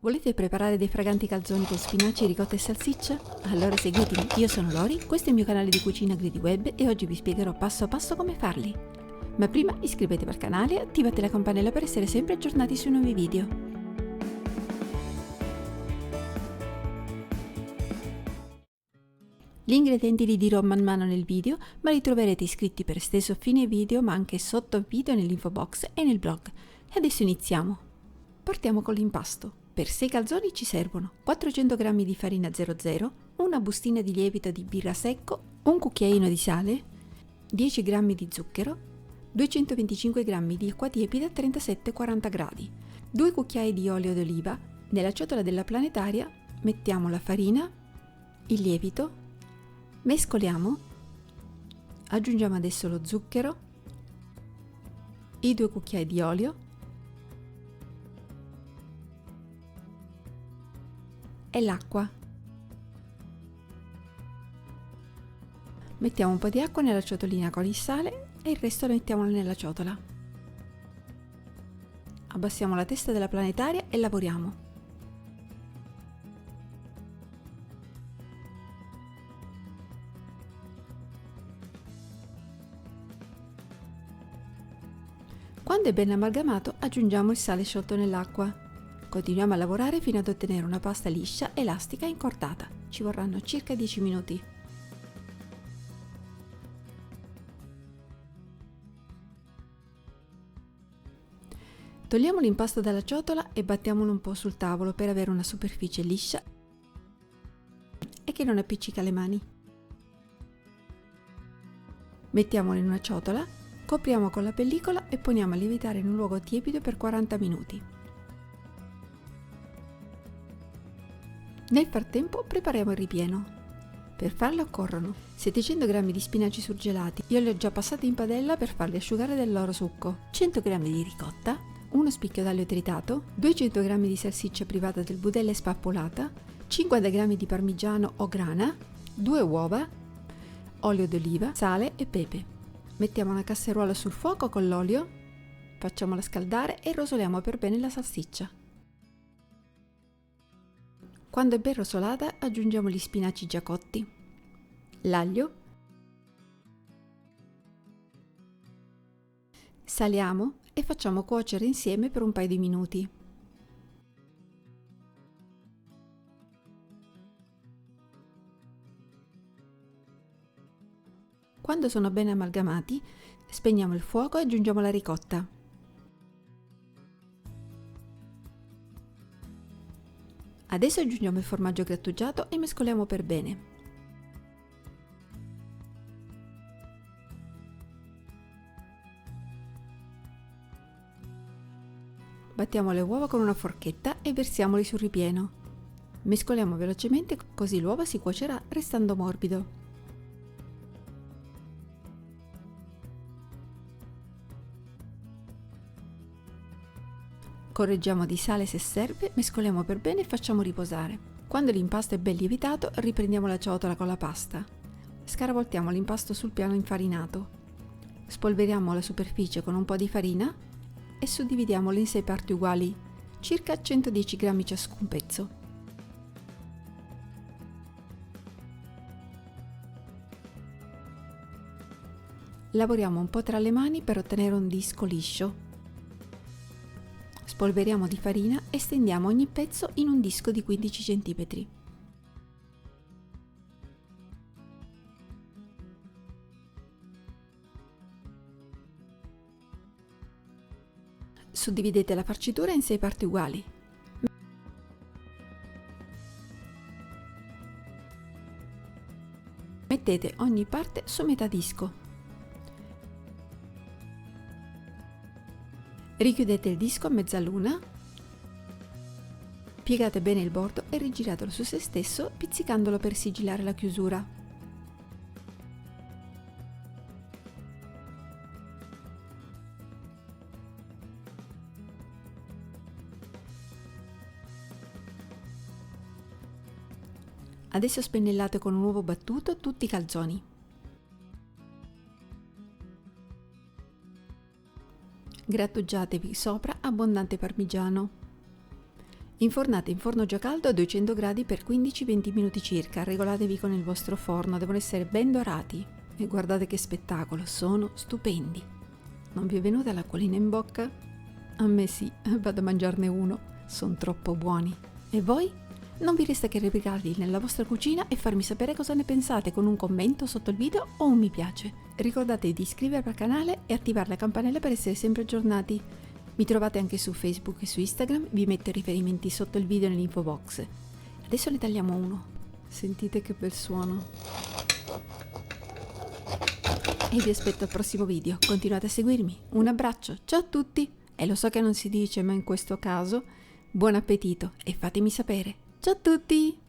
Volete preparare dei fraganti calzoni con spinaci, ricotta e salsiccia? Allora seguitemi, io sono Lori, questo è il mio canale di cucina GreedyWeb e oggi vi spiegherò passo passo come farli. Ma prima iscrivetevi al canale e attivate la campanella per essere sempre aggiornati sui nuovi video. Gli ingredienti li dirò man mano nel video, ma li troverete iscritti per esteso a fine video, ma anche sotto video nell'info box e nel blog. E adesso iniziamo. Partiamo con l'impasto. Per 6 calzoni ci servono 400 g di farina 00, una bustina di lievito di birra secco, un cucchiaino di sale, 10 g di zucchero, 225 g di acqua tiepida a 37-40 gradi, 2 cucchiai di olio d'oliva. Nella ciotola della planetaria mettiamo la farina, il lievito, mescoliamo, aggiungiamo adesso lo zucchero, i 2 cucchiai di olio e l'acqua. Mettiamo un po' di acqua nella ciotolina con il sale e il resto lo mettiamo nella ciotola. Abbassiamo la testa della planetaria e lavoriamo. Quando è ben amalgamato aggiungiamo il sale sciolto nell'acqua. Continuiamo a lavorare fino ad ottenere una pasta liscia, elastica e incordata. Ci vorranno circa 10 minuti. Togliamo l'impasto dalla ciotola e battiamolo un po' sul tavolo per avere una superficie liscia e che non appiccica le mani. Mettiamolo in una ciotola, copriamo con la pellicola e poniamo a lievitare in un luogo tiepido per 40 minuti. Nel frattempo prepariamo il ripieno. Per farlo occorrono 700 g di spinaci surgelati, io li ho già passati in padella per farli asciugare del loro succo, 100 g di ricotta, uno spicchio d'aglio tritato, 200 g di salsiccia privata del budella e spappolata, 50 g di parmigiano o grana, 2 uova, olio d'oliva, sale e pepe. Mettiamo una casseruola sul fuoco con l'olio, facciamola scaldare e rosoliamo per bene la salsiccia. Quando è ben rosolata aggiungiamo gli spinaci già cotti, l'aglio, saliamo e facciamo cuocere insieme per un paio di minuti. Quando sono ben amalgamati, spegniamo il fuoco e aggiungiamo la ricotta. Adesso aggiungiamo il formaggio grattugiato e mescoliamo per bene. Battiamo le uova con una forchetta e versiamoli sul ripieno. Mescoliamo velocemente così l'uovo si cuocerà restando morbido. Correggiamo di sale se serve, mescoliamo per bene e facciamo riposare. Quando l'impasto è ben lievitato, riprendiamo la ciotola con la pasta. Scaravoltiamo l'impasto sul piano infarinato. Spolveriamo la superficie con un po' di farina e suddividiamolo in 6 parti uguali, circa 110 g ciascun pezzo. Lavoriamo un po' tra le mani per ottenere un disco liscio. Spolveriamo di farina e stendiamo ogni pezzo in un disco di 15 cm. Suddividete la farcitura in 6 parti uguali. Mettete ogni parte su metà disco. Richiudete il disco a mezzaluna, piegate bene il bordo e rigiratelo su se stesso pizzicandolo per sigillare la chiusura. Adesso spennellate con un uovo battuto tutti i calzoni. Grattugiatevi sopra abbondante parmigiano. Infornate in forno già caldo a 200 gradi per 15-20 minuti circa, regolatevi con il vostro forno, devono essere ben dorati. E guardate che spettacolo, sono stupendi. Non vi è venuta l'acquolina in bocca? A me sì, vado a mangiarne uno, sono troppo buoni. E voi? Non vi resta che replicarli nella vostra cucina e farmi sapere cosa ne pensate con un commento sotto il video o un mi piace. Ricordate di iscrivervi al canale e attivare la campanella per essere sempre aggiornati. Mi trovate anche su Facebook e su Instagram, vi metto i riferimenti sotto il video nell'info box. Adesso ne tagliamo uno. Sentite che bel suono. E vi aspetto al prossimo video, continuate a seguirmi. Un abbraccio, ciao a tutti! E lo so che non si dice, ma in questo caso, buon appetito e fatemi sapere. Ciao a tutti!